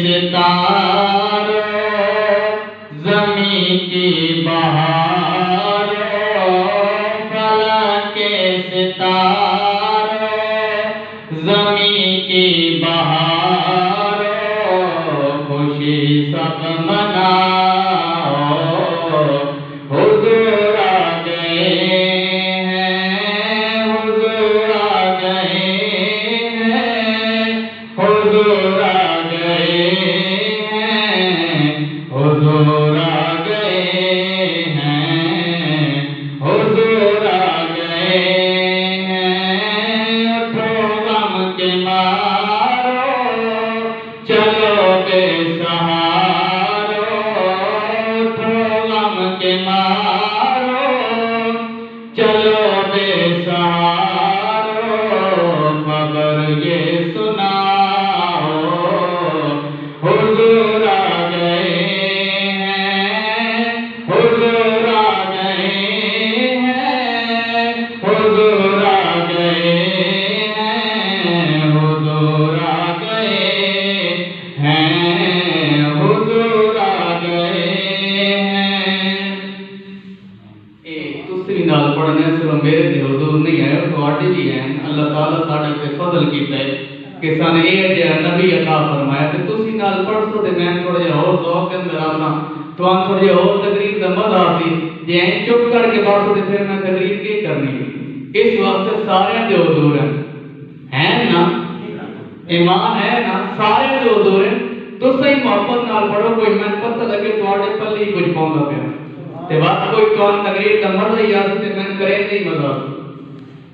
ستاروں زمین کی بہاروں فلک کے ستاروں زمین کی بہاروں خوشی سب مناؤ حضور آ گئے ہیں حضور آ گئے ہیں حضور آ گئے ہیں حضور آ گئے ہیں حضور آ گئے ہیں اٹھو غم کے مارو چلو بے سہارو اٹھو غم کے مارو چلو بے سہارو خبر یہ سناؤ حضور آ گئے ہیں حضور آ گئے ہیں حضور آ گئے ہیں حضور آ گئے ہیں حضور آ گئے ہیں دوسری نال پڑھنے صرف میرے دے حضور نہیں ہے تواڈے بھی ہیں اللہ تعالیٰ ساڈے تے فضل کیتا ہے کہ سانے اے جے نبی عطا فرمایا تے تسی نال پڑھ سو تے میں تھوڑا جہا اور ذوق کے اندر آساں تواں تھوڑا جہا اور تقریر دا مزہ سی جے چپ کر کے بس تے پھر میں تقریر کی کرنی اس وقت سارے دے حضور ہیں نا ایمان ہے نا سارے دے حضور ہیں تو صحیح محبت نال پڑھو کوئی میں پتہ لگے تواڈے پلے ہی کچھ پاوندا پیا تے بات کوئی تواں تقریر دا مزہ ہی آسی تے میں کرے نہیں مزہ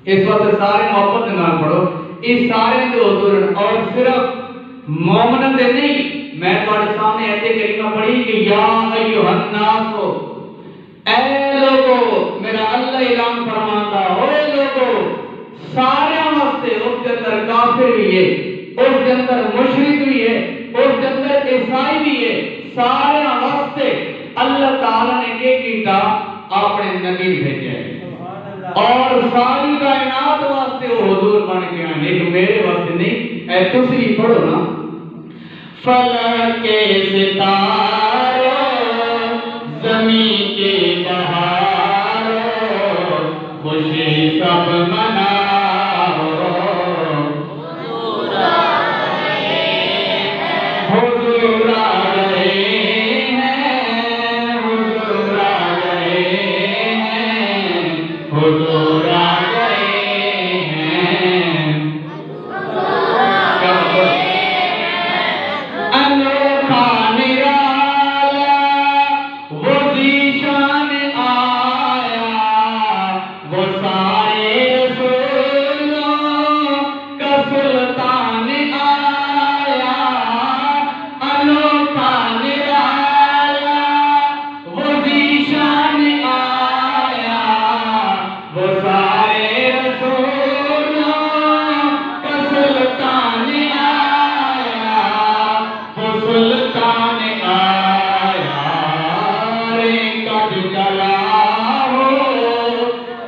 اس وقت سارے محبت نال پڑھو اس سارے دے حضور اور صرف مومن دے نہیں میں تواڈے سامنے ایتے کریمہ پڑھی کہ یا ایھا الناس اے لوگو میرا اللہ اعلان فرماتا ہوئے لوگو سارے واسطے اس کے اندر کافر بھی ہے اس کے اندر مشرک بھی ہے اس کے اندر عیسائی بھی ہے سارے واسطے اللہ تعالیٰ نے کیا کیتا اپنے نبی بھیجا ہے اور ساری کائنات واسطے وہ حضور بن کے آئے لیکن میرے واسطے نہیں اے تسی پڑھو نا فلک کے ستاروں زمین کی بہاروں خوشی سب مناؤ حضور آ گئے ہیں حضور آ گئے ہیں حضور آ گئے ہیں حضور آ گئے ہیں انوکھا نرالا وہ ذیشان آیا وہ سارے رسولوں کا سلطان آیا انوکھا نرالا وہ ذیشان آیا وہ سارے رسولوں کا سلطان آیا وہ سلطان آیا ارے کب کلا ہو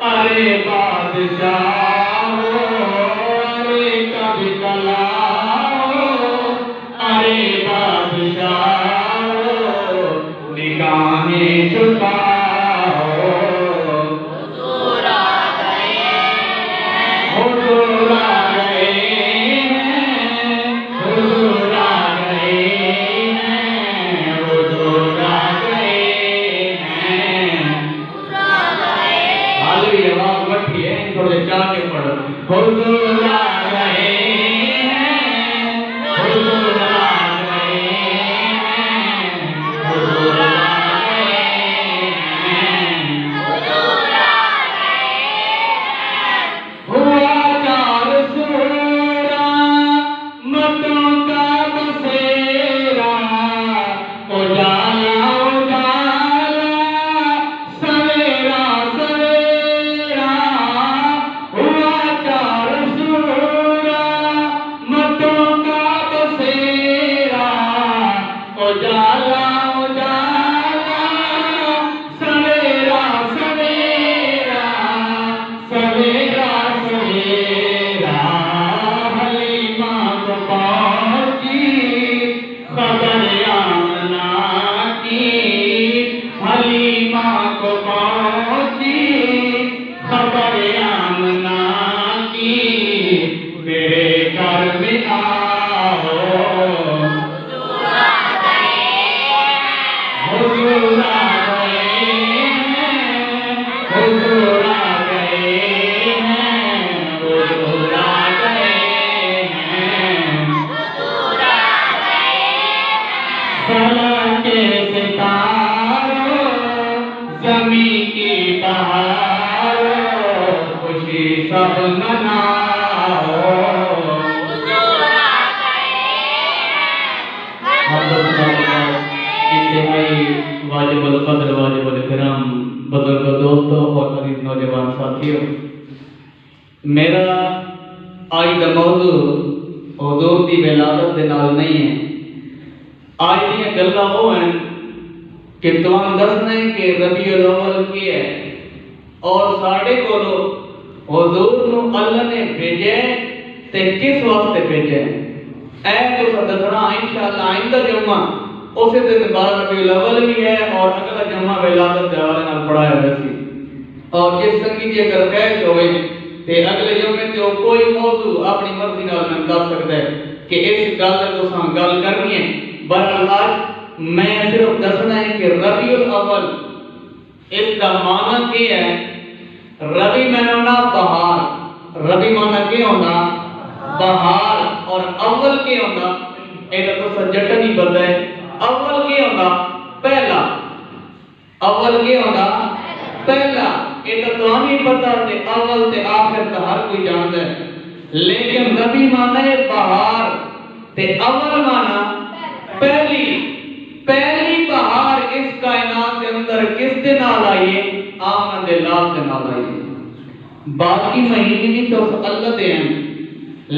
ارے بادشاہ ہو ارے کب کلا ہو ارے بادشاہ ہو نگاہیں جھکاؤ حضور آ گئے ہیں حضور آ گئے ہیں حضور آ گئے ہیں حضور آ گئے ہیں حال بھی آواز بٹھی ہے تھوڑے چاہ کے پڑھو حضور آ گئے ہیں حضور آ گئے ہیں حضور آ گئے ہیں ہوا چار سورا متوں کا بسیرا اجالا اجالا سویرا سویرا ہوا چار سورا متوں کا بسیرا اجالا اجالا سویرا سویرا سویرا سویرا حلیمہ کو پہنچی خبر فلک کے ستاروں زمین کی بہاروں خوشی سب مناؤ انتہائی واجب القدر واجب الاحترام بزرگ دوستوں اور عزیز نوجوان ساتھیوں، میرا آج کا موضوع حضور کی ولادت کے نال نہیں ہے۔ آج یہ گلاں وہ ہیں کہ تمہیں دسنا ہے کہ ربیع الاول کی ہے اور ساڑھے کو حضور نو اللہ نے بھیجے تے کس واسطے بھیجے اے تو دسنا انشاءاللہ آئندہ جمعہ اسی دن 12 ربیع الاول بھی ہے اور اگلا جمعہ ولادت کے حوالے نال پڑھایا ویسی اور جس سنگی جی اگر خواہش ہوئے تے اگلے جمعے تے کوئی موضوع اپنی مرضی نال میں دس سکتا ہے کہ اس گل تے تساں گل کرنی ہے۔ بہرحال آج میں صرف دسنا ہے کہ ربیع الاول اس کا معنی کیا ہے۔ ربی میں ہونا بہار، ربی معنی کیا ہونا بہار، اور اول کیا ہونا ایک تو سجٹا نہیں پتا ہے۔ اول کیا ہونا پہلا، اول کیا ہونا پہلا، یہ تو ہمیں پتا تے اول تے آخر تو ہر کوئی جانتا ہے، لیکن ربی معنی ہے بہار تے اول معنی پہلی بہار اس کائنات کے اندر کس دن نال آئی ہے؟ آمد اللہ کے نال آئی ہے۔ باقی مہینے بھی تو اللہ دے ہیں،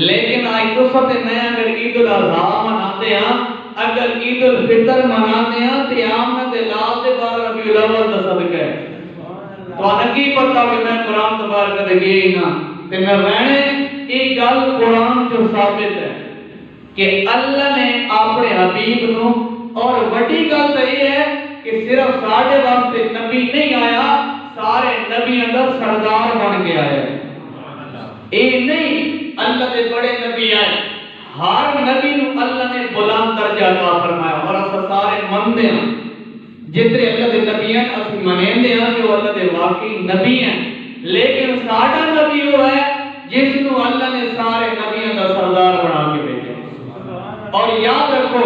لیکن آج تو سب نیا اگر عید الاضحیٰ مناتے ہیں، اگر عید الفطر مناتے ہیں تو آمد اللہ کے 12 ربیع الاول کا صدقہ ہے۔ تو انکی پتا کہ میں قرآن تبارک دے گئی نا تے میں رہنے ایک گل قرآن جو ثابت ہے کہ اللہ نے اپنے حبیب نو، اور بڑی گل تو یہ ہے کہ صرف ساڑھے واسطے نبی نہیں آیا، سارے نبی اندر سردار بن کے آئے۔ اے نہیں اللہ دے بڑے نبی آئے، ہر نبی نو اللہ نے بلند درجہ عطا فرمایا اور اس سارے مندے ہیں جتنے اللہ دے نبی ہیں اسی منیندے ہیں کہ وہ اللہ دے واقعی نبی ہیں، لیکن ساڑھا نبی وہ ہے جس نو اللہ نے سارے نبیوں کا سردار بنا کے بھیجا۔ اور یاد رکھو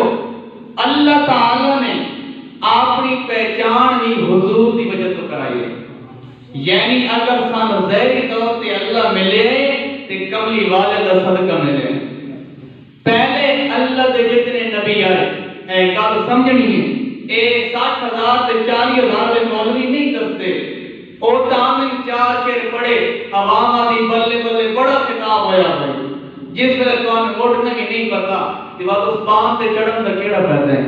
اللہ تعالیٰ نے اپنی پہچان بھی حضور دی وجہ تو کرائی ہے، یعنی اگر سان ظاہری طور تے اللہ ملے تے کملی والے دا صدقہ ملے۔ پہلے اللہ دے جتنے نبی آئے اے گل سمجھنی ہے، اے 60,000 تے 40,000 دے مولوی نہیں دستے، او تامن 4 شعر پڑھے عوامہ دی بلے بلے بڑا خطاب ہویا بھائی، جس ویلے کون اٹھنے بھی نہیں پتا کہ وہ اس پان تے چڑھن دا کیڑا پیدا ہے۔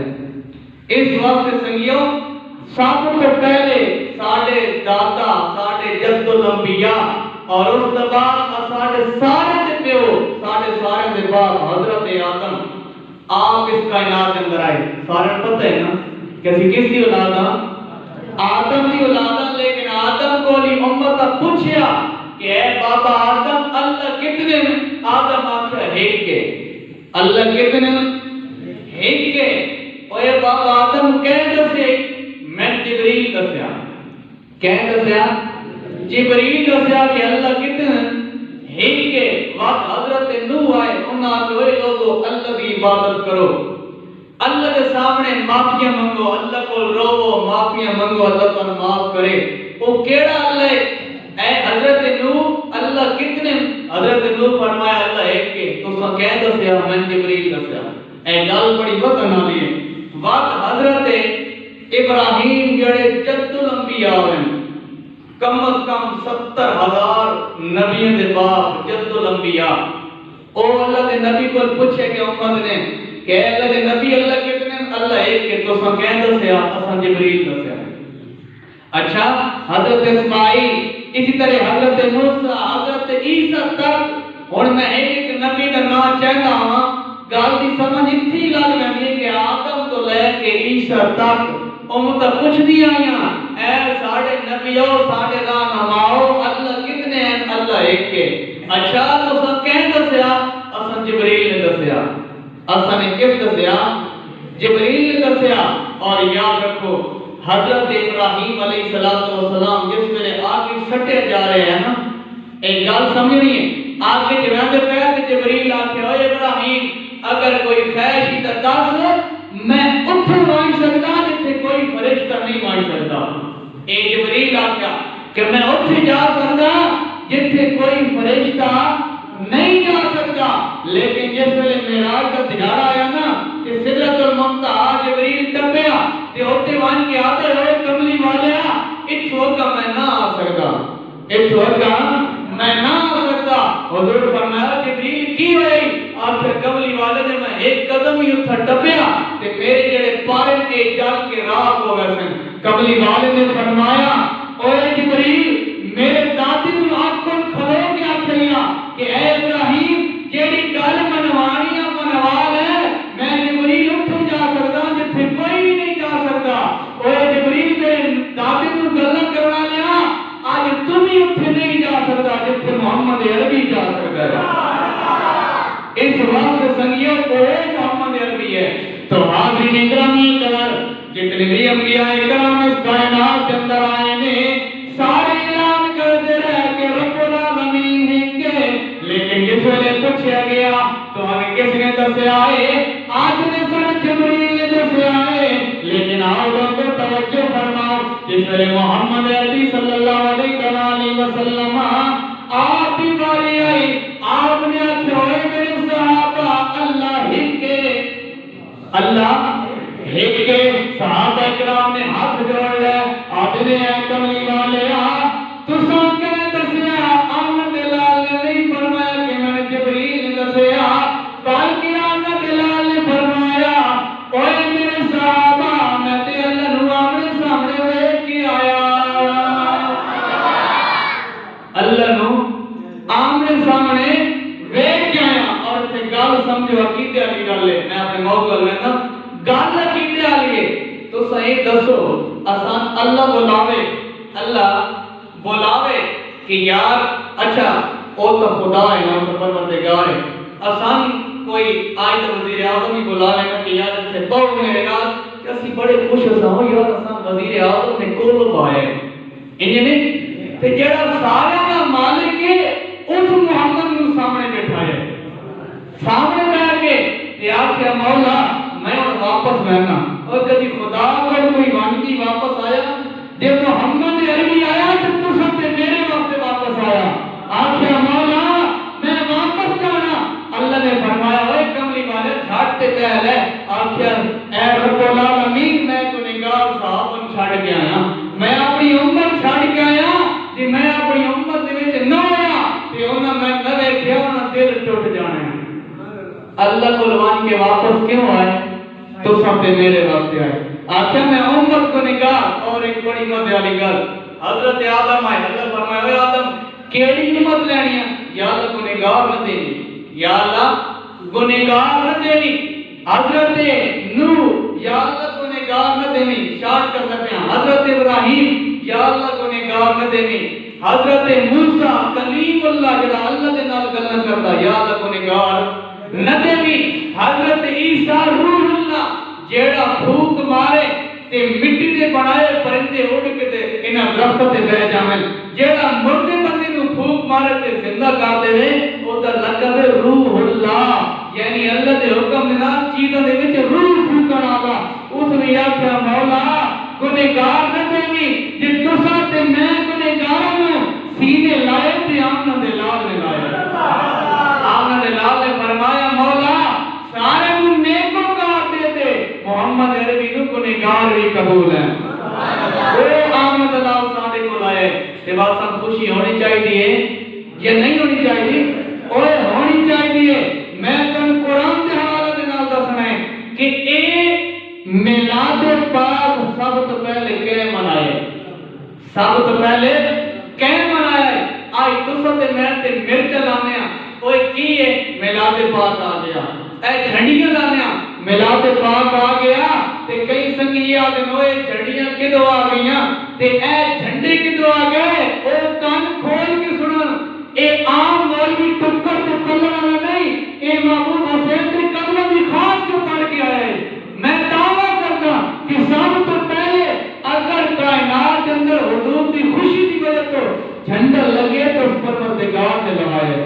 اس وقت سنگیوں سب سے پہلے ساڑھے دادا ساڑھے جد الانبیاء اور اس بعد ساڑھے سارے دے پیو ساڑھے سارے دے بعد حضرت آدم آپ اس کائنات کے اندر آئے۔ سارے پتہ ہے نا کہ اسی کس دی اولاد ہاں؟ آدم دی اولاد ہاں، لیکن آدم کو لی امت پوچھیا کہ اے بابا آدم اللہ کتنے ہیں؟ آدم آخر ایک کے، اللہ کتنے ہیں؟ ایک کے۔ اے بابا آدم کہہ دسے میں جبریل دسیا، کہہ دسیا جبریل دسیا کہ اللہ کتنے ہیں؟ ایک کے۔ وقت حضرت نوح آئے انہاں نے اے لوگو اللہ کی عبادت کرو، اللہ کے سامنے معافیاں منگو، اللہ کو روو معافیاں منگو، اللہ تمہیں معاف کرے۔ وہ کیڑا اللہ ہے؟ اے حضرت نوح اللہ کتنے؟ حضرت نوح فرمایا اللہ ایک کے۔ تو سا کہہ دسیا میں جبریل دسیا۔ اے گل بڑی وطن آلی ہے۔ وقت حضرت ابراہیم جڑے جد الانبیاء ہیں، کم از کم 70,000 نبیوں دے باپ جد الانبیاء، او اللہ دے نبی کو پوچھے کہ امت نے کہ اللہ دے نبی اللہ کتنے؟ اللہ ایک کے۔ تو سا کہہ دسیا اساں جبریل دسیا۔ اچھا حضرت اسماعیل، اسی طرح حضرت موسیٰ، حضرت عیسیٰ تک۔ اور میں ایک نبی کا نام چاہتا ہوں، گل دی سمجھ اتنی لگ رہی ہے کہ آدم تو لے کے عیسیٰ تک امت پوچھ دی آئیاں اے ساڑھے نبیوں ساڑھے رہنماؤ اللہ کتنے ہیں؟ اللہ ایک کے۔ اچھا تو سا کہہ دسیا اساں جبریل نے دسیا۔ اساں نے کس دسیا؟ جبریل نے دسیا۔ اور یاد رکھو حضرت ابراہیم علیہ السلام جس ویلے آگے سٹے جا رہے ہیں نا، ایک گل سمجھنی ہے، آگے جوہندے پہ کہ جبریل آکھے اے ابراہیم اگر کوئی خواہش ہی تا دس میں اتھوں جتھے کوئی فرشتہ نہیں جا سکتا. لیکن جس ویلے معراج کا دیہڑا آیا نا کہ سدرۃ المنتہا جبریل ٹپیا تے اوتے وان کے آتے ہوئے کملی والیا اتھوں کا میں نہ آ سکتا, اتھوں کا میں نہ آ سکتا. حضور فرمایا جبریل کی ہوئی؟ آخر کملی والے نے میں ایک قدم ہی اتھا ٹپیا تے میرے جڑے پارے کے جل کے راہ ہو گئے سن. کملی والے نے فرمایا اوے جبریل میرے دادی نو آنکھوں کھلو کے آکھیا کہ اے ابراہیم جیڑی گل منوانی ہے منوا لے, میں جبریل اتھوں جا سکتا جتھے کوئی بھی نہیں جا سکتا. اوے جبریل میرے دادی نو گلاں کروا لیا, آج تم ہی اتھے نہیں جا سکتا جتھے محمد عربی جا سکتا ہے. اس وقت سنگیوں کو محمد عربی ہے. تو حاضرین گرامی قدر جتنے بھی انبیاء کرام اس کائنات کے اندر آئے نے سارے اعلان کرتے رہے کہ رب العالمین ہے کہ, لیکن جس ویلے پوچھا گیا تو ہمیں کس نے دسیا ہے؟ آج نے سر جبریل نے دسیا ہے. لیکن آؤ لوگوں توجہ فرماؤ, جس ویلے محمد عربی صلی اللہ علیہ وسلم آپ کی باری آئی, آپ نے آخیا ہوئے میرے صحابہ اللہ ہک کے صحابہ اکرام نے ہاتھ جوڑ لے. آپ نے کملی والے تساں کہ دسیا آمد لال نے نہیں فرمایا کہ میں نے جبریل نے دسیا, بلکہ آمد لال نے فرمایا اوے میرے صحابہ میں تے اللہ نو آمنے سامنے ویکھ کے آیا, اللہ نو آمنے سامنے ویکھ کے آیا. اور تے گل سمجھو عقیدے والی گل ہے, میں اپنے موضوع لینا گل عقیدے والی ہے. تو صحیح دسو آسان اللہ بلاوے کہ یار اچھا او تو خدا ہے نا, تو پروردگار ہے. آسان کوئی آج وزیر اعظم ہی بلا لینا کہ یار سے بہو میرے نال کہ اسی بڑے خوش ہو یار آسان وزیر اعظم نے کول پایا انہیں نہیں تے جڑا سارے دا مالک ہے اس محمد نو سامنے بٹھایا, سامنے بیٹھ کے تے آکھیا مولا میں واپس رہنا. اور کبھی خدا اگر کوئی وانگی واپس آیا جب محمد عربی آیا تو سب سے میرے واسطے واپس آیا. آخیا مولا میں واپس جانا. اللہ نے فرمایا اے کملی والے جھٹ تے پہلے آخیا اے رب العالمین میں گنہگار صاحب چھڑ کے آیا, میں اپنی امت چھڑ کے آیا کہ میں اپنی امت دے وچ نہ ہویا تے انہاں میں نہ ویکھیا انہاں دل ٹوٹ جانا. اللہ کو لوان کے واپس کیوں آئے؟ تو سب سے میرے واسطے آئے. آخر میں امت کو نگاہ. اور ایک بڑی مزے والی گل, حضرت آدم آئے, اللہ فرمایا اے آدم کیڑی امت لینی ہے؟ یا اللہ گنہگار نہ دینی, یا اللہ گنہگار نہ دینی. حضرت نوح یا اللہ گنہگار نہ دینی, شارٹ کر سکتے ہیں. حضرت ابراہیم یا اللہ گنہگار نہ دینی. حضرت موسیٰ کلیم اللہ جڑا اللہ دے نال گلاں کردا یا اللہ گنہگار نہ دینی. حضرت عیسیٰ روح اللہ جیڑا پھوک مارے تے مٹی دے بنائے پرندے اڑ کے تے انہاں درخت تے بہ جاویں, جیڑا مردے بندے نو پھوک مارے تے زندہ کر دے او دا لقب ہے روح اللہ, یعنی اللہ دے حکم دے نال چیزاں دے وچ روح پھوکن والا. اس نے آکھیا مولا گنہگار نہ دینی, جے تساں تے میں گنہگار ہوں سینے لائے تے آمنا دے لال نے لائے. آمنا دے لال نے فرمایا مولا سارے کو نیکوکار دے دے, محمد عربی نو گنہگار بھی قبول ہے. وہ آمد اللہ سارے کو لائے. یہ بات سب خوشی ہونی چاہیے یا نہیں ہونی چاہیے؟ اوے ہونی چاہیے. میں تن قرآن کے حوالے دے نال دسنا ہے کہ اے میلاد پاک سب تو پہلے کہ منائے, سب تو پہلے کہ منائے. آج تساں تے میں تے مرچ لانے ہیں, اوے کی ہے میلاد پاک آ گیا, اے جھنڈیاں لانے ہیں میلاد پاک آ گیا. تے کئی سنگی آدھے ہوئے جھنڈیاں کدو آ گئیاں تے اے جھنڈے کدو آ گئے, او کان کھول کے سنن. اے عام مولوی ٹکر تے کلر والا نہیں, اے محمود حسین تے کلر دی خاص جو پڑھ کے آئے. میں دعویٰ کرتا کہ سب تو پہلے اگر کائنات کے اندر حضور دی خوشی دی وجہ تو جھنڈا لگے تو اس پر پروردگار نے لگائے.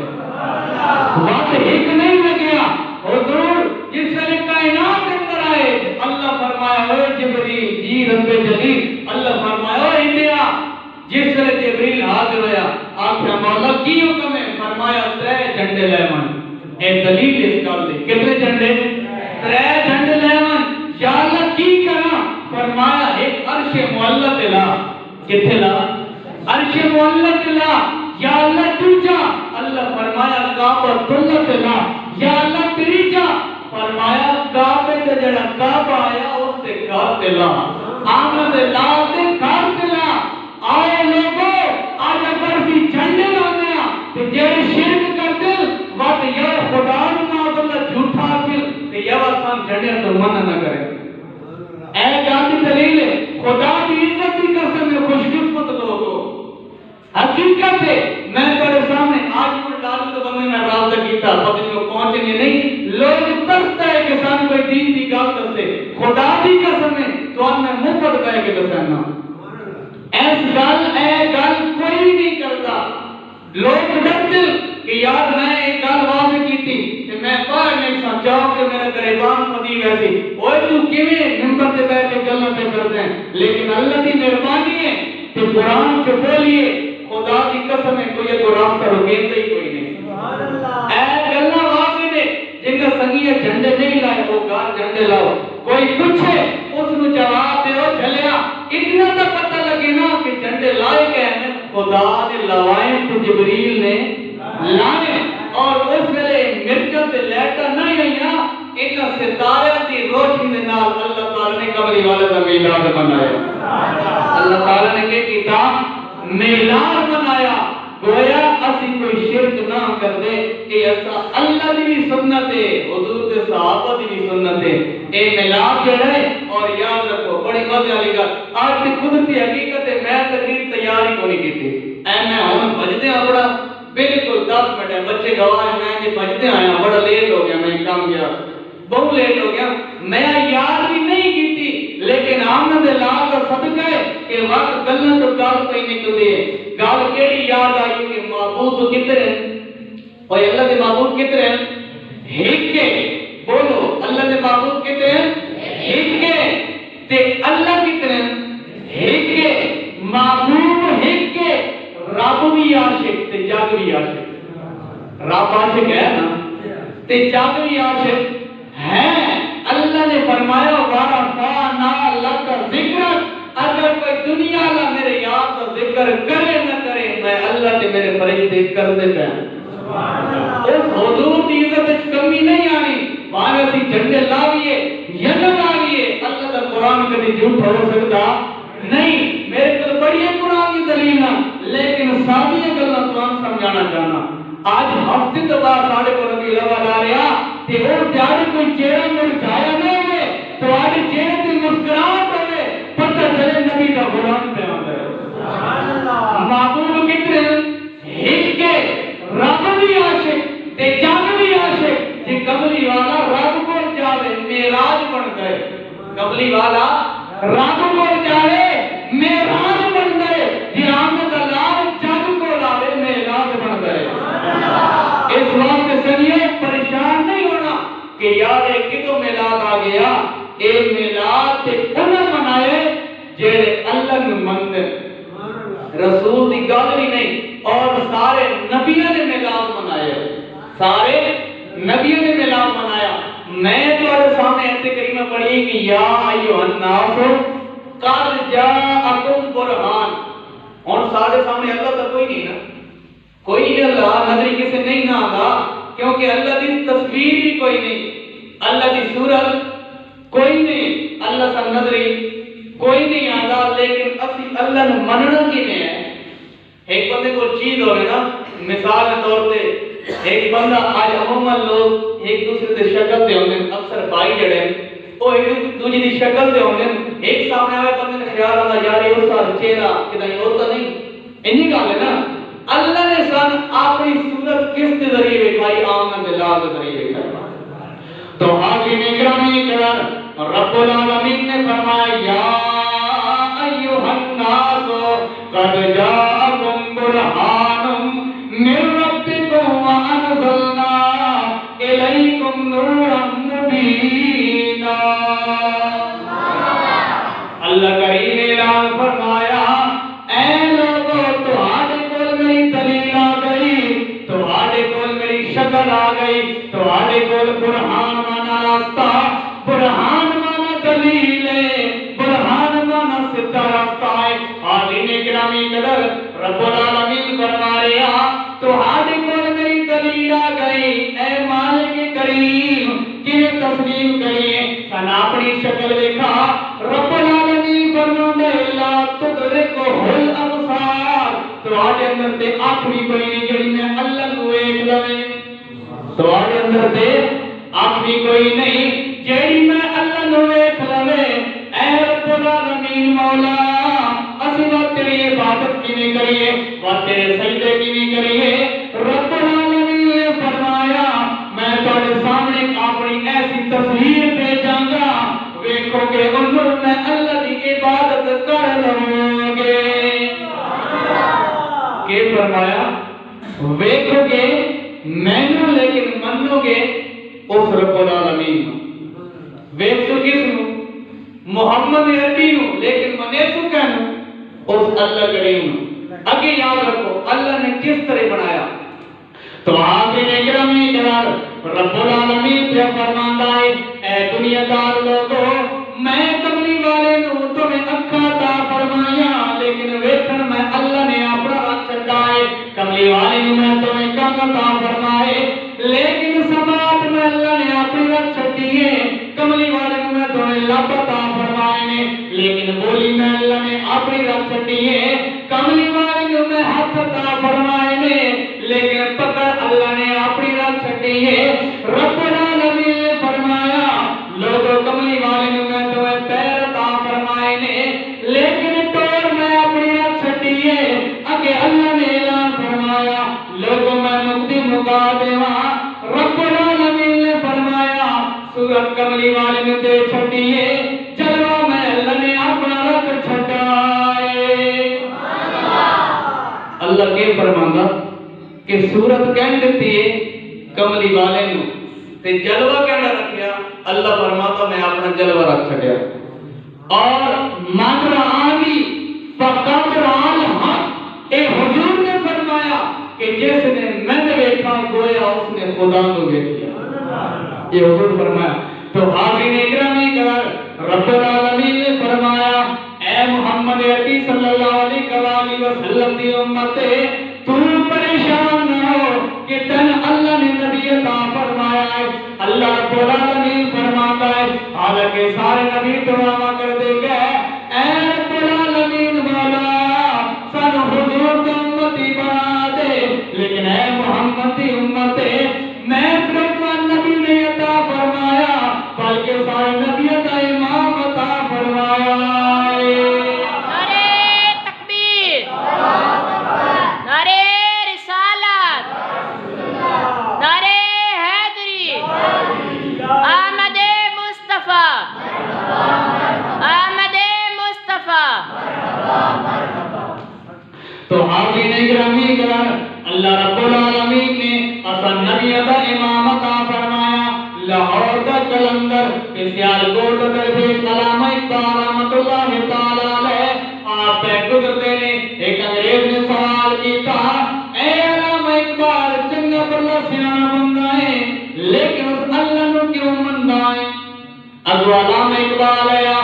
بات ایک نہیں لگیا. حضور جس ویلے کائنات کے اندر آئے اللہ فرمایا اے جبریل جی رب جلیل, اللہ فرمایا اے انبیاء. جس ویلے جبریل حاضر ہویا آخیا مولا کی کتنے لا عرش معلق لا یا اللہ تو جا اللہ فرمایا کعبۃ اللہ لا یا اللہ تیری جا فرمایا کعبے تے جڑا کعبہ آیا اس تے گھر تے لا آمد لا تے گھر تے لا آئے لوگو آج اگر بھی جھنڈے لانے تے جڑے شرک کرتے وقت یا خدا ناز اللہ جھوٹا کل تے یا واسان جھنڈے تو منع نہ کرے اے گاندی دلیل ہے خدا کی عزت کی قسم میں خوش قسمت لوگو حقیقت ہے میں تیرے سامنے آج کو ڈالوں تو بندے میں رابطہ کیتا پتہ کو پہنچنے نہیں لوگ ترستا ہے کہ سان کوئی دین دی گل کرتے خدا دی قسم ہے تو ہم نے مفت کہے کہ دسنا ایس گل کوئی نہیں کرتا لوگ ڈرتے کہ یار میں ایک گل واضح کی تھی کہ میں باہر نہیں سا چاہوں کہ میرا گریبان پتی ویسی اوے تو کیویں ممبر تے بیٹھ کے گلاں تے کرتے ہیں لیکن اللہ دی مہربانی ہے کہ قرآن چ بولیے خدا کی قسم ہے کوئی کو راستہ روکتا ہی کوئی نہیں سبحان اللہ اے گلاں واضح نے جن کا سنگیے جھنڈے نہیں لائے وہ گار جھنڈے لاؤ کوئی پوچھے اس نو جواب دے او جھلیا اتنا تو پتہ لگے نا کہ جھنڈے لائے گئے ہیں خدا نے لوائے تو جبریل نے لائے اور اس ویلے مرچوں تے لیٹا نہیں ہوئیاں ان ستارے دی روشنی دے نال اللہ تعالی نے کملی والے دا میلاد منایا اللہ تعالی نے کہ کتاب میلاد منایا گویا اسی کوئی شرک نہ کر دے کہ ایسا اللہ دی بھی سنت ہے حضور دے صحابہ دی بھی سنت ہے اے میلاد جڑا ہے اور یاد رکھو بڑی مزے والی گل آج دی قدرتی حقیقت ہے میں تقریر تیاری کو نہیں کیتی اے میں ہن بجدے آ بڑا بالکل 10 منٹ ہے بچے گواہ میں جی بجدے آیا بڑا لیٹ ہو گیا میں کام گیا بہت لیٹ ہو گیا میں یاد بھی نہیں کیتی لیکن آمد اللہ کا صدقہ ہے کہ وقت گلنا تو گال پہ نکلتی ہے گال کیڑی یاد آئی کہ معبود کتنے ہیں اور اللہ کے معبود کتنے ہیں ہکے بولو اللہ کے معبود کتنے ہیں ہکے تے اللہ کتنے ہیں ہکے معبود ہکے رب بھی عاشق تے جگ بھی عاشق رب عاشق ہے نا تے جگ بھی عاشق ہے اللہ نے فرمایا وَرَفَعْنَا لَكَ ذِكْرَكَ اگر کوئی دنیا اللہ میرے یاد کا ذکر کرے نہ کرے میں اللہ تے میرے فرشتے کر دے پہ اس حضور دی عزت وچ کمی نہیں آنی وہاں اسی جھنڈے لاویے یقین آئیے اللہ کا قرآن کبھی جھوٹ ہو سکتا نہیں میرے کو بڑی ہے قرآن کی دلیل لیکن ساری گلاں قرآن سمجھانا چاہنا آج ہفتے تو بعد ساڑھے کو ربی الاول آ رہا تے اور جاڑی کوئی چہرہ مرجھایا نہ ہوئے تو آج چہرے تے مسکراہٹ ہوئے پتہ چلے نبی کا غلام پہ آتا ہے سبحان اللہ معبود کتنے ہک کے رب بھی عاشق تے جگ بھی عاشق جی قبلی والا رب کو جاوے معراج بن گئے قبلی والا رب کو جاوے معراج بن گئے جی آمد اللہ جگ کو لاوے معراج بن گئے اس واسطے سنیے پریشان نہیں ہونا کہ یار ایک کتوں میلاد آ گیا ایک میلاد تے انہاں منائے جڑے اللہ نو مندے رسول دی گل بھی نہیں اور سارے نبیوں نے میلاد منائے سارے نبیوں نے میلاد منایا میں تمہارے سامنے ایت کریمہ پڑھی کہ یا ایھا الناس قد جاءکم برہان اور سارے سامنے اللہ کا کوئی نہیں نا کوئی نہیں اللہ نظری کسے نہیں نہ آگا کیونکہ اللہ کی تصویر بھی کوئی نہیں اللہ کی صورت کوئی نہیں اللہ سا نظری کوئی نہیں آگا لیکن اسی اللہ نے مننا کی میں ہے ایک بندے کو چیز ہوئے نا مثال کے طور پہ ایک بندہ آج عموماً لوگ ایک دوسرے سے شکل دے ہوں گے اکثر بھائی جڑے وہ ایک دوسرے کی شکل دے ہوں گے ایک سامنے آئے بندے نے خیال آگا یار یہ اس کا چہرہ کتنا یہ ہوتا نہیں انہی کہا ہے نا اللہ نے سان اپنی صورت کس کے ذریعے دکھائی آمن اللہ کے ذریعے دکھائی تو حاکم اکرامی کرن رب العالمین نے فرمایا یا ایھا الناس قد جاءکم برہان من ربکم وانزلنا الیکم نورا مبینا اللہ کریم نے اعلان فرمایا اے لوگوں تمہارے کول میری دلیل آ گئی تمہارے کول میری شکل آ گئی تمہارے کول برہان مانا راستہ برہان مانا دلیل ہے برہان مانا سدھا راستہ ہے حالی نے گرامی قدر رب العالمین فرما رہے ہیں تو ہاتھ کول میری دلیل آ گئی اے مالک کریم کہ تسلیم کریے سن اپنی شکل دیکھا رب العالمین فرماتا ہے لا تدرکہ الابصار تو آج اندر تے آنکھ بھی کوئی نہیں جڑی میں اللہ کو ایک لوے تو آج اندر تے آنکھ بھی کوئی نہیں جڑی میں اللہ کو ایک لوے اے رب العالمین مولا اسی وقت تیری عبادت کی نہیں کریے وقت تیرے سجدے کی نہیں کریے رب العالمین نے فرمایا میں تمہارے سامنے اپنی ایسی تصویر بھیجاں گا ویکھو کہ انہوں میں اللہ کی عبادت کر لوں گے کہ فرمایا ویکھو گے میں نو لیکن منو گے اس رب العالمین ویکھو کس نو محمد عربی نو لیکن منے سو کہنو اس اللہ کریم نو اگے یاد رکھو اللہ نے کس طرح بنایا تو آپ نے گرامی قرار رب العالمین سے فرماندا ہے اے دنیا دار لوگو میں کملی والے نو تمہیں اکھا عطا فرمایا لیکن ویکھن میں اللہ نے اپنا رکھ چھڈا ہے کملی والے نو میں تمہیں کم عطا فرمائے لیکن سماعت میں اللہ نے اپنی رکھ چھڈی ہے کملی والے نو میں تمہیں لب عطا فرمائے نے لیکن بولی میں اللہ نے اپنی رکھ چھڈی ہے کملی والے نو میں ہاتھ عطا فرمائے نے لیکن پکڑ اللہ نے اپنی رکھ چھڈی ہے رب العالمین نے فرمایا لوگوں کملی والے نو میں تمہیں پیر عطا فرمائے نے لیکن پیر میں اپنی رکھ چھڈی ہے اگے اللہ نے اعلان فرمایا لوگوں میں مکتی مکا دیواں رب العالمین نے فرمایا سورت کملی والے نے دے چھڈی ہے جلوہ میں اللہ نے اپنا رکھ چھڈا ہے اللہ کے فرماندا کہ سورت کہن دیتی ہے کملی والے نو تے جلوہ کہنا رکھیا اللہ فرماتا میں اپنا جلوہ رکھ چھڈیا اور مگر آگی فقط رال حق اے حضور نے فرمایا کہ جس نے میں نے دیکھا گویا اس نے خدا کو دیکھا یہ حضور فرمایا تو حاضرین اکرامی قدر رب العالمین نے فرمایا اے محمد عربی صلی اللہ علیہ وسلم دی امت تو پریشان نہ ہو کہ تن اللہ نے نبی عطا فرمایا ہے اللہ رب العالمین فرماتا ہے حالانکہ سارے نبی دعا کر دے گئے اے رب العالمین مولا سن حضور دی امتی بنا دے لیکن اے محمد دی امت میں صرف نبی نے عطا فرمایا بلکہ سارے نبی کا امام عطا فرمایا نعرہ تکبیر نعرہ رسالت نعرہ حیدری آمد مصطفیٰ آمد مصطفیٰ تو حاضرین اکرامی قدر اللہ رب العالمین نے اصل نبی عطا امام عطا فرمایا لاہور دا کلندر سیال کوٹ دربیش علامہ اقبال رحمۃ اللہ تعالی علیہ آپ پہ گزرتے نے ایک انگریز نے سوال کیتا اے علامہ اقبال چنگا بلا سیانا بندہ ہے لیکن اس اللہ نو کیوں مندا ہے اگو علامہ اقبال آیا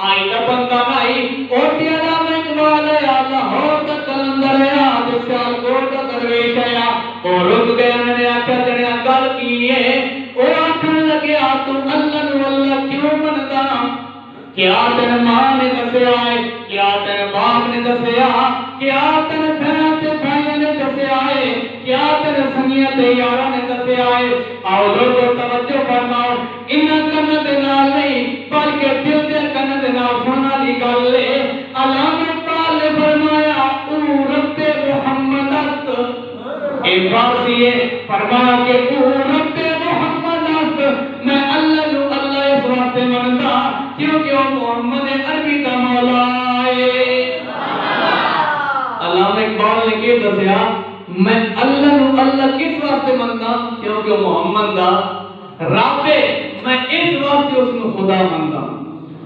آئی دا بندہ نہیں اور دی علامہ اقبال آیا لاہور دا کلندر آیا سیال کوٹ دا درویش آیا اور رک گئے انہوں نے آکھا جڑے گل کی ہے اور آکھن لگے تو اللہ نو اللہ کیوں مندا کیا تن ماں نے دسیا ہے کیا تن باپ نے دسیا کیا تن بہن تے بھائی نے دسیا ہے کیا تن سنگیاں تے یاراں نے دسیا ہے آؤ لوگو توجہ فرماؤ انہاں کن دے نال نہیں بلکہ دل دے کن دے نال سننا دی گل ہے علامہ اقبال نے فرمایا او رب محمد است اے فارسی ہے فرمایا کہ او رب محمد است میں اللہ نو اللہ اس واسطے مندا کیونکہ وہ محمد عربی کا مولا ہے علامہ اقبال نے یہ دسیا میں اللہ نو اللہ کس واسطے مندا کیونکہ وہ محمد دا رب ہے میں اس واسطے اس نو خدا مندا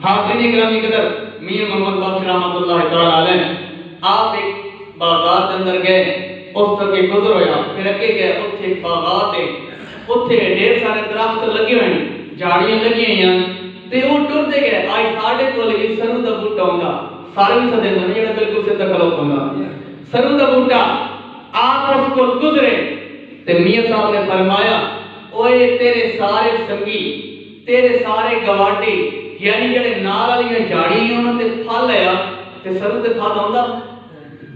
حاضرین گرامی قدر میاں محمد بخش رحمۃ اللہ تعالی علیہ آپ ایک باغات کے اندر گئے اس تک گزر ہویا پھر اگے گئے اتھے ایک باغات ہے اتھے ڈھیر سارے درخت لگے ہوئے ہیں جھاڑیاں لگی ہیں تے وہ ٹردے گئے آئی ساڈے کول سرو دا بوٹا ہوندا سارے بھی سدے نہیں جڑا بالکل سیدھا کھلوتا ہوندا سرو دا بوٹا آپ اس کو گزرے تے میاں صاحب نے فرمایا اوئے تیرے سارے سنگی تیرے سارے گواڈی یعنی جڑے نال والیاں جھاڑیاں انہاں تے پھل آیا تے سرو تے پھل ہوندا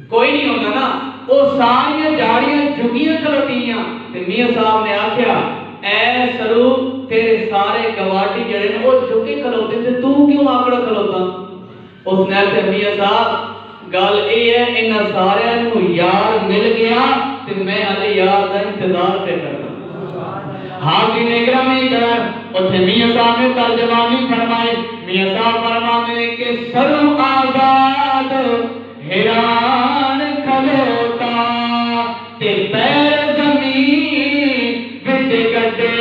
کوئی نہیں ہوندا نا او ساری جھاڑیاں جھگیاں کھلوتیاں تے میاں صاحب نے آکھیا اے سرو تیرے سارے گواڈی جڑے نے او جھگے کھلوتے تے تو کیوں آکڑا کھلوتا اس نے آکھیا میاں صاحب گل اے ہے انہاں سارے نو یار مل گیا تے میں علی یار دا انتظار پہ کردا حاضرین اکرامی در اوتھے میاں صاحب نے ترجمانی فرمائے میاں صاحب فرماتے ہیں کہ سرو آزاد حیران کھلوتا تے پیر زمین وچ گڈے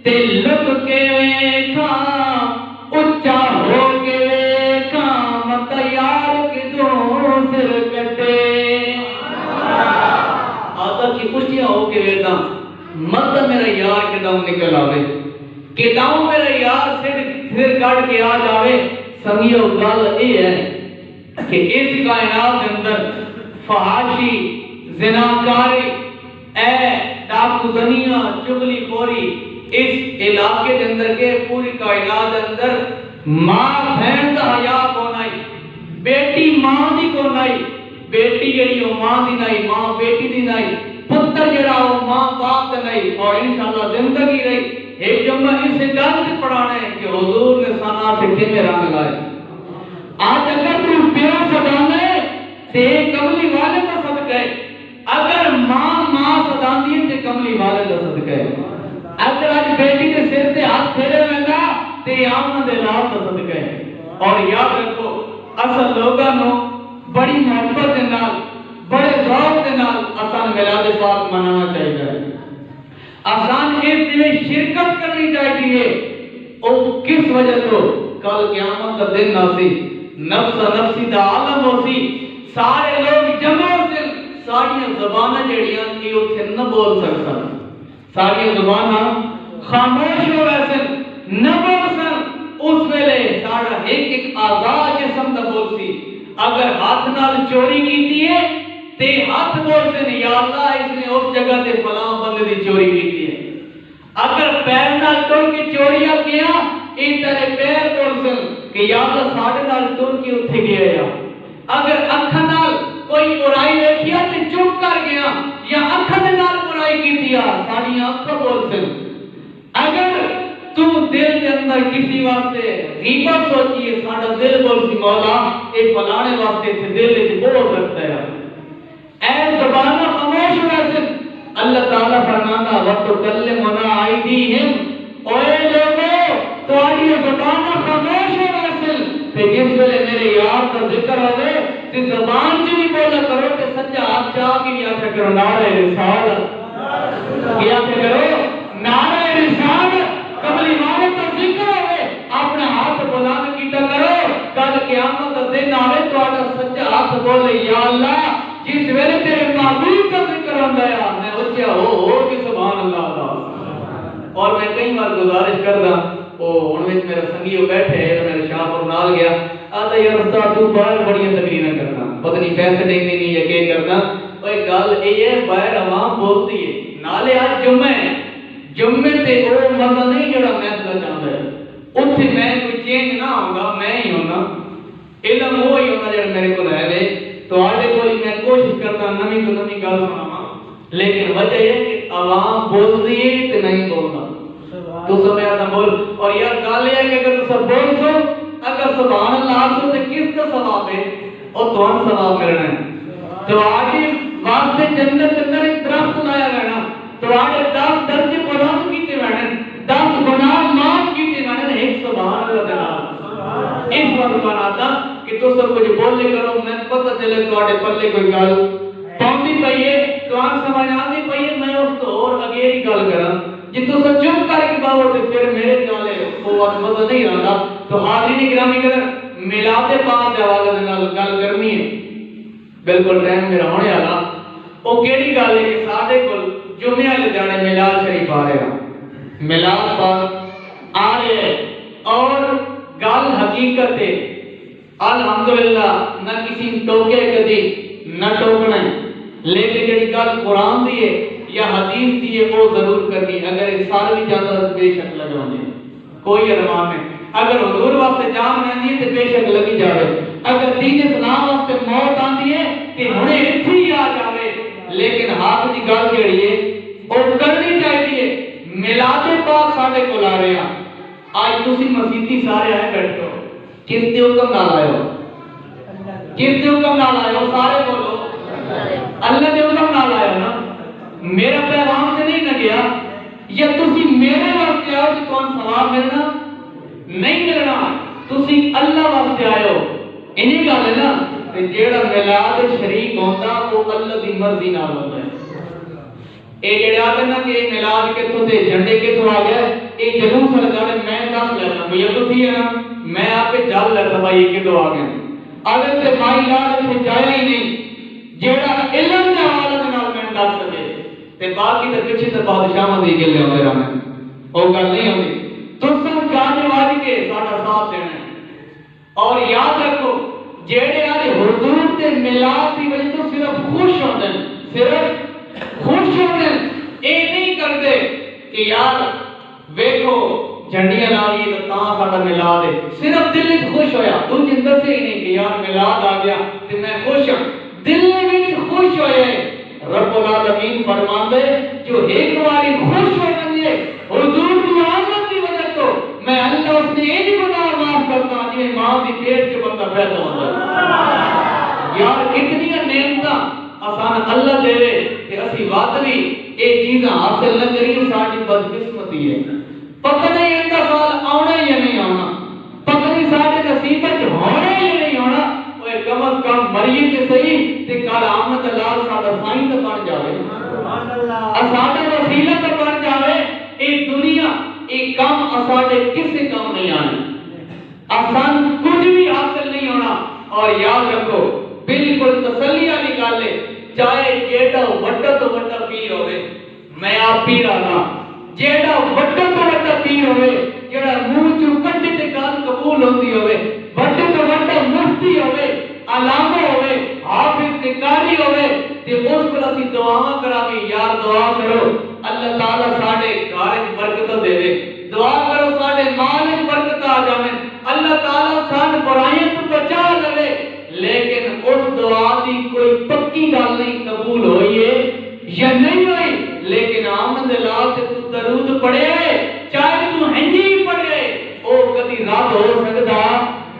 تے لک کے ویکھا اچا ہو کے ویکھا مت یار کدوں سر کٹے آتا کی اچیا ہو کے ویکھا مت میرا یار کدوں نکل آوے کدوں میرا یار سر کٹ کے آ جاوے سنگیو گل یہ ہے کہ اس کائنات کے اندر فحاشی زناکاری اے ڈاکو زنیاں چغلی خوری اس علاقے کے اندر کے پوری کائنات کے اندر ماں بہن دا حیا کونائی بیٹی ماں دی کونائی بیٹی جڑی او ماں دی نہیں ماں بیٹی دی نہیں پتر جڑا او ماں باپ دا نہیں اور انشاءاللہ زندگی رہی ایک جمعہ اس گل سے پڑھانا ہے کہ حضور نے سنا سے کیویں رنگ لائے آج اگر تو پیو سدانا ہے تے کملی والے کا صدقہ ہے اگر ماں سداندی ہے تے کملی والے کا صدقہ ہے اگر آج بیٹی کے سر تے ہاتھ پھیرے ہوئے تے آمنا دے لال کا صدقہ ہے اور یاد رکھو اصل لوگاں نو بڑی محبت دے نال بڑے ذوق دے نال آسان میلاد پاک منانا چاہیے آسان اس میں شرکت کرنی چاہیے او کس وجہ تو کل قیامت کا دن ناسی نفسی دا عالم ہوسی سارے لوگ جمع ہوتے ساڑیاں زبانہ جڑیاں کی اتھے نہ بول سکتا ساڑیاں زبانہ خاموش ہو ویسے نہ بول سن اس ویلے ساڑا ایک آزاد جسم دا بول سی اگر ہاتھ نال چوری کیتی ہے تے ہاتھ بول سے یا اللہ اس نے اس جگہ تے فلاں بندے دی چوری کیتی ہے اگر پیر نال ٹر کے چوریاں کیا ان تیرے پیر بول سے کہ یا اللہ ساڑھے نال ٹر کے اتھے گیا یا اگر اکھا نال کوئی برائی دیکھیا تے چپ کر گیا یا اکھا دے نال برائی کیتی ہے ساڑیاں اکھا بول سے اگر تو دل کے اندر کسی واسطے غیبت سوچی ہے ساڑھا دل بول سی مولا ایک فلانے واسطے تھے دل لے بول رکھتا ہے اے زبانہ خاموش ویسے اللہ تعالیٰ فرمانا وَتُكَلِّمُنَا أَيْدِيهِمْ اوے لوگو تمہاری زبانہ خاموش ویسے تے جس ویلے میرے یار کا ذکر ہوئے تے زبان جو بھی بولا کرو تے سچا آپ چاہ کی بھی آتا کرو نعرہ رسالت کیا کرو نعرہ رسالت قبلی مانے تو ذکر ہوئے اپنا ہاتھ بلانا کیتا کرو کل قیامت کا دن آوے تو آتا سچا ہاتھ بولے یا اللہ جس ویلے تیرے معبود کا ذکر ہوندا ہے میں اچھا ہو کہ سبحان اللہ دا اور میں کئی بار گزارش کردا او ہن وچ میرا سنگیو بیٹھے میرے شاہ پر نال گیا آتا یا استاد تو باہر بڑی تقریراں کرنا پتہ نہیں پیسے دے نہیں یا کہ کرنا اوے گل اے ہے باہر عوام بولتی ہے نالے آج جمعے تے او مزہ نہیں جڑا میں دا چاہندا ہے اوتھے میں کوئی چینج نہ ہوگا میں ہی ہونا علم وہی ہونا جڑا میرے کول ہے تو آج کوئی میں کوشش کرتا نمی تو نمی گل سناواں لیکن وجہ یہ کہ عوام بول دی ہے تے نہیں بولنا تو سمجھا تھا بول اور یار گل یہ ہے کہ اگر تو سب بول سو اگر سبحان اللہ سو تے کس کا ثواب ہے اور تمہارا ثواب کرنا ہے تو آج واسطے جنت کے اندر ایک درخت لایا گیا تو آج 10 درجے بلند کیتے ہوئے 10 گناہ معاف کیتے ہوئے ایک سبحان اللہ دے اس وقت بناتا کہ تو سب کچھ بولنے کرو میں پتہ چلے تو آڑے پلے کوئی گل پاؤں پئیے تو آن سمجھ آنے پئیے میں اس تو اور اگیری گل کرا جی تو سب چپ کر کے باور سے پھر میرے جالے وہ وقت مزہ نہیں رہا تو حاضرین گرامی قدر ملاد پاک دے حوالے نال گل کرنی ہے بالکل ٹائم میرا ہونے والا وہ کیڑی گل ہے کہ ساڈے کول جمعے والے دن میلاد شریف آ رہا میلاد پاک آ رہے اور حقیقت ہے الحمدللہ نہ کسی ٹوکے کدی نہ ٹوکنا ہے، لیکن جڑی گل قرآن دی ہے یا حدیث دی ہے وہ ضرور کرنی، اگر اس سال بھی جاتا تو بے شک لگانے کوئی ارمان نہیں، اگر حضور واسطے جان رہنی ہے تو بے شک لگی جاوے، اگر دین اسلام واسطے موت آندی ہے کہ ہنے اتھی ہی آ جاوے، لیکن ہاتھ دی گل جڑی ہے وہ کرنی چاہیے۔ میلاد پاک ساڈے کول آ رہے ہیں، آج تسی مسیتی سارے آئے بیٹھے ہو، کس دے حکم نال آئے ہو؟ کس دے حکم نال آئے ہو؟ سارے بولو اللہ دے حکم نال آئے ہو نا؟ میرا پیغام سے نہیں نہ گیا، یا تسی میرے واسطے آؤ کہ کون ثواب ملنا نہیں ملنا، تسی اللہ واسطے آئے ہو، انہی گل ہے نا کہ جیڑا میلاد شریک ہوتا وہ اللہ دی مرضی نال ہوتا ہے۔ اے جڑے آتے نا کہ میلاد کتھوں تے جھنڈے کتھوں آ گئے، اے جلوس لگانے میں دس لینا مجھے تو تھی ہے نا، میں آپ پہ جل لیتا بھائی یہ کتھوں آ گئے، اگر تے مائی لاد تے جایا ہی نہیں، جیڑا علم دے حوالے نال میں دس سکے تے باقی تے پیچھے تے بادشاہاں دی گل ہوندے رہنے، او گل نہیں ہوندی۔ تساں جان واج کے ساڈا ساتھ دینا ہے، اور یاد رکھو جیڑے آج حضور تے میلاد دی وجہ تو صرف خوش ہوندے ہیں، صرف خوش ہوندے ہیں، اے نہیں کرتے کہ یار ویکھو جھنڈیاں لائی تو تاں ساڈا میلاد ہے، صرف دل وچ خوش ہویا، دوجے اندر سے ہی نہیں کہ یار میلاد آ گیا تے میں خوش ہوں، دل وچ خوش ہوئے۔ رب العالمین فرماندے جو ایک باری خوش ہو جائے حضور کی آمد کی وجہ تو میں اللہ اس نے ایک گناہ معاف کرتا جی ماں دی پیٹ سے بندہ پیدا ہوتا ہے۔ یار کتنی نعمتاں آسان اللہ دے کہ اسی وادری اے چیزاں حاصل نہ کریے، ساری بدقسمتی ہے۔ پتہ نہیں اندر سال آنا یا نہیں آنا، پتہ نہیں سارے نصیب وچ ہونا یا نہیں ہونا، اوے کم از کم مریے تے صحیح تے کل آمد لال ساڈا سائیں تے بن جاوے، ساڈا وسیلہ تے بن جاوے۔ اے دنیا اے کم اساڈے کسے کم نہیں آنے، آسان کچھ بھی حاصل نہیں ہونا، اور یاد رکھو بالکل تسلیہ نکالے چاہے جیڑا وڈا تو وڈا پیر ہوئے، میں آپ پیر آنا جیڑا وڈا تو وڈا پیر ہوئے، جیڑا منہ چوں کڈے تے گل قبول ہوندی ہوئے، وڈے تو وڈا مفتی ہوئے، علامہ ہوئے، حافظ تے قاری ہوئے، تے اس پر اسی دعاواں کراوی، یار دعا کرو اللہ تعالی ساڈے گھر وچ برکت دے، دعا کرو ساڈے مال وچ برکت آ جاوے، اللہ تعالی سان برائیاں تو بچا لے، لیکن اس دعا دی کوئی پکی گل نہیں قبول ہوئی ہے یا نہیں ہوئی، لیکن آمد لال تے تو درود پڑھے چاہے تو ہنجی پڑھے او کدی رد ہو سکتا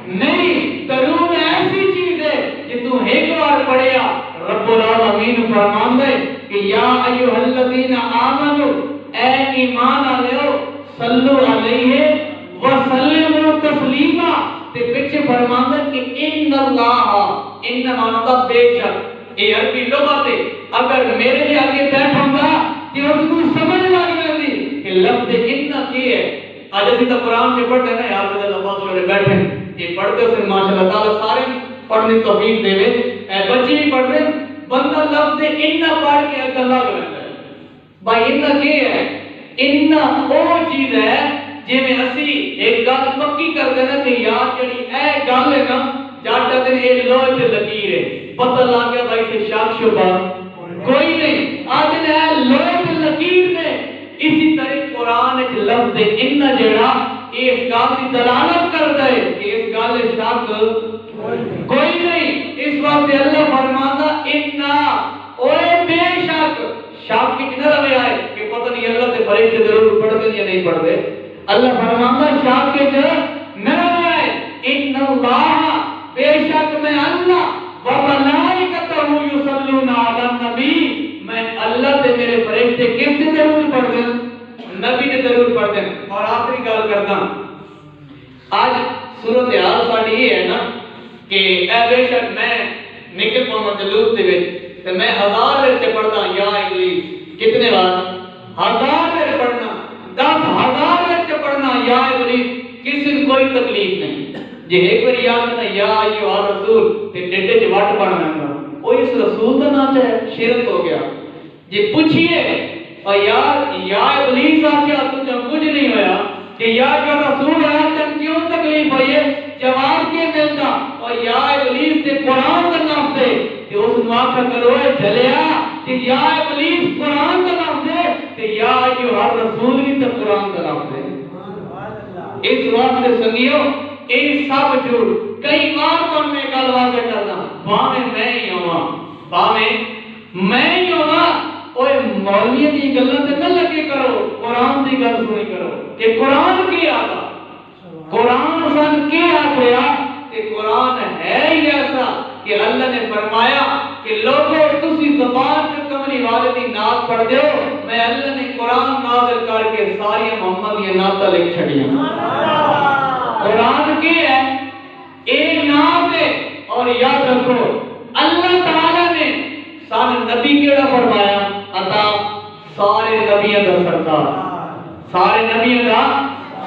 نہیں۔ درود ایسی چیز ہے کہ تو ایک بار پڑھیا رب العالمین فرماندے کہ یا ایھا الذین آمنو اے ایمان والو صلو علیہ وسلموا تسلیما، تے پیچھے فرماندے کہ ان اللہ ان مانتا بے شک، یہ عربی لغت ہے، اگر میرے لیے آگے بیٹھا گا کہ اس کو سمجھ لگ جاتی کہ لفظ ان کی ہے۔ آج اسی تو قرآن سے پڑھتے ہیں نا یار بدل لفظ چھوڑے بیٹھے یہ پڑھتے ہیں ماشاءاللہ تعالیٰ سارے پڑھنے توفیق دے لے، بچے بھی پڑھ رہے بندہ لفظ ان پڑھ کے اگر لگ رہتا ہے بھائی ان کی ہے، ان وہ چیز ہے جی میں اسی ایک گل پکی کر دینا کہ یار جڑی اے گل ہے نا جاٹا دن اے لوہے تے لکیر ہے، پتہ لگ گیا بھائی سے شک شبہ کوئی نہیں، آج نے اے لوہے تے لکیر نے۔ اسی طرح قرآن وچ لفظ ان جڑا اس گل دی دلالت کردا ہے کہ اس گل شک کوئی نہیں، اس واسطے اللہ فرماتا ان اوے بے شک، شک کی نہ رہے آئے کہ پتہ نہیں اللہ تے فرشتے ضرور پڑھتے یا نہیں پڑھتے، اللہ فرماتا شاک کے جو نہ رہے ان اللہ بے شک میں اللہ و ملائکتہ یصلون علی النبی، میں اللہ تے میرے فرشتے کس سے ضرور پڑھتے ہیں؟ نبی نے ضرور پڑھتے ہیں۔ اور آخری گل کرتا آج صورتحال ساڈی یہ ہے نا کہ اے بے شک میں نکل پاؤں جلوس دے وچ تے میں 1000 وچ پڑھدا یا ابلیس کتنے بار 1000 وچ پڑھنا 10,000 وچ پڑھنا یا ابلیس کسی کو کوئی تکلیف نہیں، جے ایک بار یاد کرنا یا ایھا رسول تے ڈڈے چ وٹ پڑھنا او اس رسول دا نام ہے شرک ہو گیا۔ جے پوچھئے اور یا ابلیس آ گیا تو کچھ نہیں ہویا کہ یا جو رسول ہے تم کیوں تکلیف ہوئی ہے؟ جواب ملتا اور یا ابلیس تے قرآن کا لفظ دے تے اس نو آکھا کرو اے جلیا کہ یا ابلیس قرآن کا لفظ دے تے یا ایھا رسول بھی تے قرآن کا لفظ دے. اس واسطے سنگیو اے سب جھوٹ کئی بار تم میں گل واضح کرنا باویں میں ہی ہواں باویں میں ہی ہواں اوے مولوی دی گلاں تے نہ لگے کرو قرآن دی گل سنی کرو کہ قرآن کی آتا قرآن سن کی آخیا کہ قرآن ہے ہی ایسا کہ اللہ نے فرمایا کہ لوگوں تسی زبان سے کملی والے دی نعت پڑھ دیو میں اللہ نے قرآن نازل کر کے ساری محمد یہ نعت لکھ چھڑیاں. قرآن کی ہے اے نعت ہے اور یاد رکھو اللہ تعالی نے سان نبی کیڑا فرمایا عطا سارے نبیوں دا سردار سارے نبیوں دا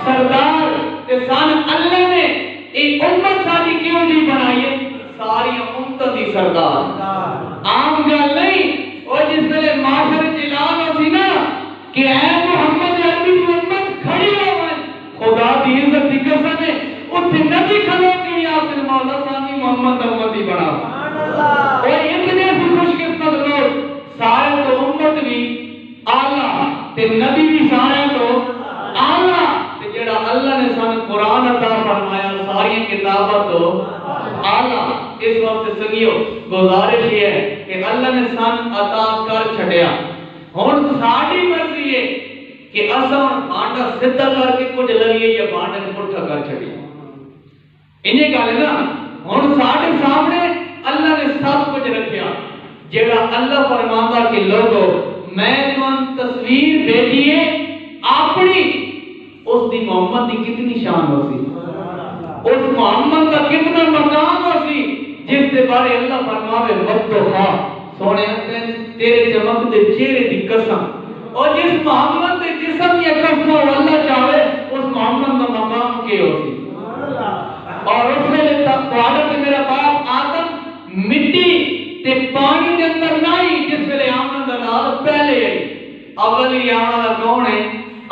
سردار تے سان اللہ نے ایک امت ساری کیوں دی بنائی ہے ساری امت دی سردار عام گل نہیں اور جس ویلے معاشر اعلان ہوسی نا کہ اے محمد عربی دی امت کھڑی ہوئے خدا دی عزت دی قسم ہے اوتھے نبی کھلو کے یاسر مولا ثانی محمد امتی بنا اور اتنے بھی خوش قسمت لوگ سارے تو امت بھی اعلی تے نبی بھی سارے تو اعلی تے جڑا اللہ نے سان قرآن عطا فرمایا ساری کتاباں تو اعلی. اس وقت سنگیو گزارش یہ ہے کہ اللہ نے سان عطا کر چھڈیا ہن ساڈی مرضی ہے کہ اساں بانڈا سیدھا کر کے کچھ لئیے یا بانڈا پٹھا کر چھڈیے. انہیں گل ہے نا ہن ساڈے سامنے اللہ نے سب کچھ رکھیا جڑا اللہ فرماندا کہ لوگو میں تم تصویر بھیجیے اپنی اس دی محمد دی کتنی شان ہوسی اس محمد کا کتنا مقام ہوسی جس کے بارے اللہ فرماوے وقتھا سونے تیرے چمک دے چہرے دی قسم اور جس محمد دے جسم یا قسم اللہ چاہے اس محمد کا مقام کے ہوسی. اور اس میں تواڈا تے میرا باپ آدم مٹی تے پانی دے اندر نہیں جس ویلے آمن دا لال پہلے آئی اولی آمن دا کون ہے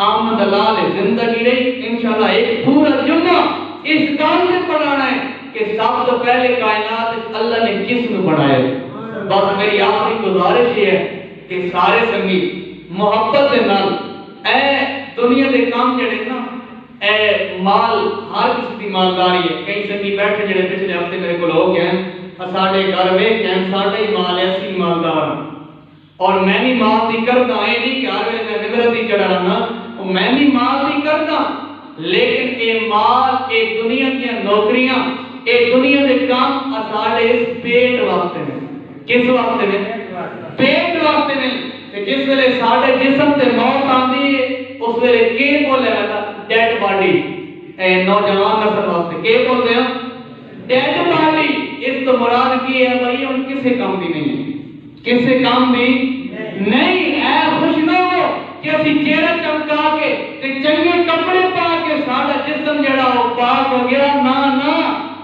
آمن دا لال زندگی رہی انشاءاللہ ایک پورا جمعہ اس کام سے پڑھانا ہے کہ سب تو پہلے کائنات اللہ نے کس میں بنایا. بس میری آخری گزارش یہ ہے کہ سارے سنگی محبت دے نال اے دنیا دے کام جڑے نا اے مال ہر کسی دی مالداری ہے. کئی سنگی بیٹھے جڑے پچھلے ہفتے میرے کو لوگ ہیں ساڈے گھر ویکھ کے ساڈا ہی مال ہے اسی مالدار اور میں بھی مال دی کردا اے نہیں کہ ہر ویلے میں نگرت ہی چڑھانا میں بھی مال دی کردا لیکن اے مال اے دنیا دی نوکریاں اے دنیا دے کام ساڈے اس پیٹ واسطے نے. کس واسطے نے؟ پیٹ واسطے نے. تے جس ویلے ساڈے جسم تے موت آندی ہے اس ویلے کی بولے گا ڈیڈ باڈی اے نوجوان نسل واسطے کی بولتے ہیں ڈیڈ باڈی. اس تو مراد کی ہے بھائی ان کسے کام دی نہیں ہے کسے کام دی نہیں. اے خوش نہ ہو کہ اسی چہرہ چمکا کے تے چنگے کپڑے پا کے ساڈا جسم جڑا او پاک ہو گیا نا نا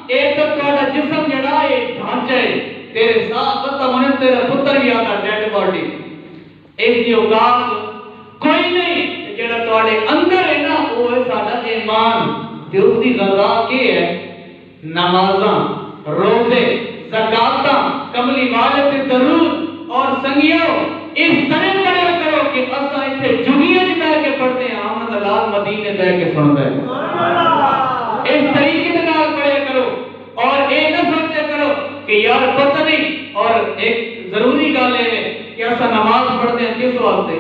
اے تو تہاڈا جسم جڑا اے ڈھانچہ ہے تیرے ساتھ ختم ہونے تیرا پتر بھی آتا ڈیڈ باڈی اس دی اوقات کوئی نہیں جڑا تہاڈے اندر ہے نا او ہے ساڈا ایمان تے اس دی غذا کی ہے نمازاں روزے زکاتاں کملی والے تے درود اور سنگیو اس طرح پڑھا کرو کہ اساں ایتھے جگیاں وچ بیٹھ کے پڑھتے ہیں احمد لال مدینے بیٹھ کے سندا ہے. اس طریقے نال پڑھا کرو اور اے نہ سوچا کرو کہ یار پتہ نہیں. اور ایک ضروری گل ہے کہ اساں نماز پڑھتے ہیں کس واسطے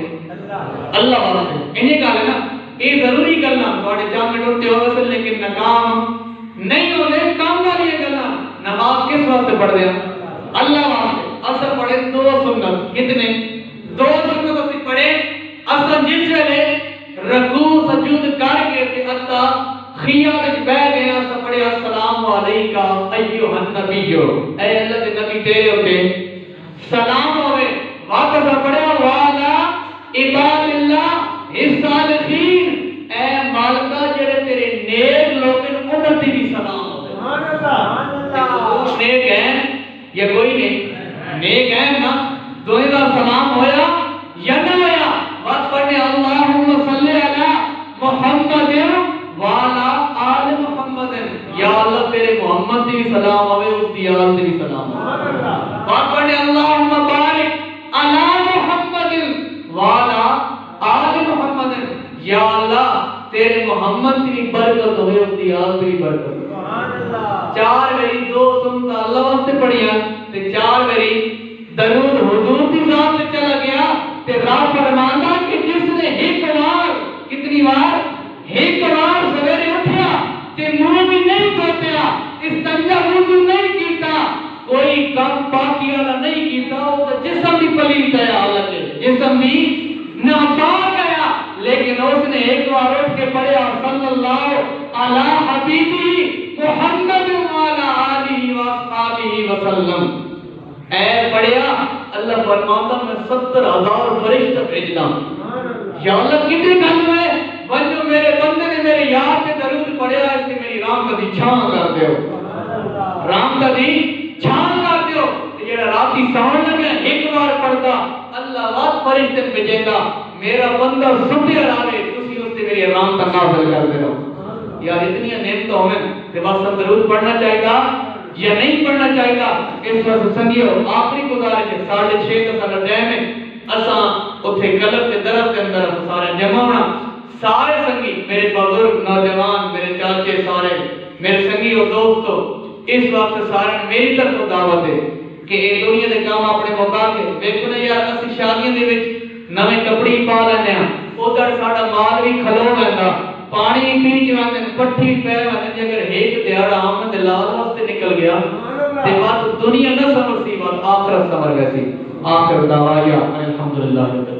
اللہ واسطے. انہیں گل ہے نا یہ ضروری گلاں تواڈے جامع ٹوٹے ہو ویسے لیکن ناکام نہیں ہونے کام والی گلاں. نماز کس واسطے پڑھتے ہیں اللہ واسطے. اساں پڑھے دو سنت کتنے دو سنت اسی پڑھے اساں جس ویلے رکوع سجود کر کے تے خیا وچ بیٹھ گئے اساں پڑھے السلام علیکہ ایھا النبی اے اللہ دے نبی تیرے اوتے سلام ہوے. واپس پڑھے والا عباد اللہ الصالحین اے مالکا جڑے تیرے نیک لوگ ہیں انہاں تے بھی سلام ہوے. سبحان اللہ نیک ہیں یا کوئی نہیں نیک ہیں نا دوئے دا سلام ہویا یا نہ ہویا. بات پڑھنے اللہم صلی علی محمد وعلا آل محمد یا اللہ تیرے محمد دی بھی سلام ہوئے اس دی آل دی بھی سلام ہوئے بات پڑھنے اللہم بارک علی محمد وعلا آل محمد یا اللہ تیرے محمد دی بھی برکت ہوئے اس دی آل دی بھی برکت ہوئے چار میری دو سنتا اللہ واسطے پڑھیا تے چار میری درود حضور دی ذات سے چلا گیا تے رب فرماندا کہ جس نے ایک بار کتنی بار ایک بار سویرے اٹھیا تے منہ بھی نہیں دھوتیا استنجا وضو نہیں کیتا کوئی کم پاکی والا نہیں کیتا وہ جسم بھی پلیت ہے حالت جسم بھی ناپاک گیا لیکن اس نے ایک بار اٹھ کے پڑھا صلی اللہ علی حبیبی محمد وعلی آلہ واصحابہ وسلم اے پڑھیا اللہ فرماتا میں 70,000 فرشتہ بھیجدا یا اللہ کتنے گھر میں وجو میرے بندے نے میرے یار کے درود پڑھیا اس نے میری رام کا دی چھان کر دیو رام کا دی چھان کر دیو جیڑا راتی سون لگا ایک بار پڑھتا اللہ وات فرشتے بھیجے میرا بندہ ستے رہے تسی اس نے میری رام کا نازل کر دیو یار اتنی نعمتوں میں کہ بس درود پڑھنا چاہیے گا یا نہیں پڑھنا چاہیے گا اس وقت سنگیو آخری گزارش ہے 6:30 کا ٹائم ہے اساں اوتھے کلب کے درخت کے اندر سارے جمع ہونا سارے سنگی میرے بزرگ نوجوان میرے چاچے سارے میرے سنگی اور دوستو اس وقت سارے میری طرف دعوت ہے کہ اے دنیا دے کام اپنے موقع کے دیکھو نا یار اسی شادیاں دے وچ نویں کپڑے پا لینے ہاں ادھر ساڈا مال بھی کھلو رہندا پانی پی جاندے پٹھی پے وندے جے اگر ایک دیہڑا آمد لال واسطے نکل گیا تے بات دنیا نہ سمجھ سی بات آخرت سمجھ گئی سی آخر دعوایا الحمدللہ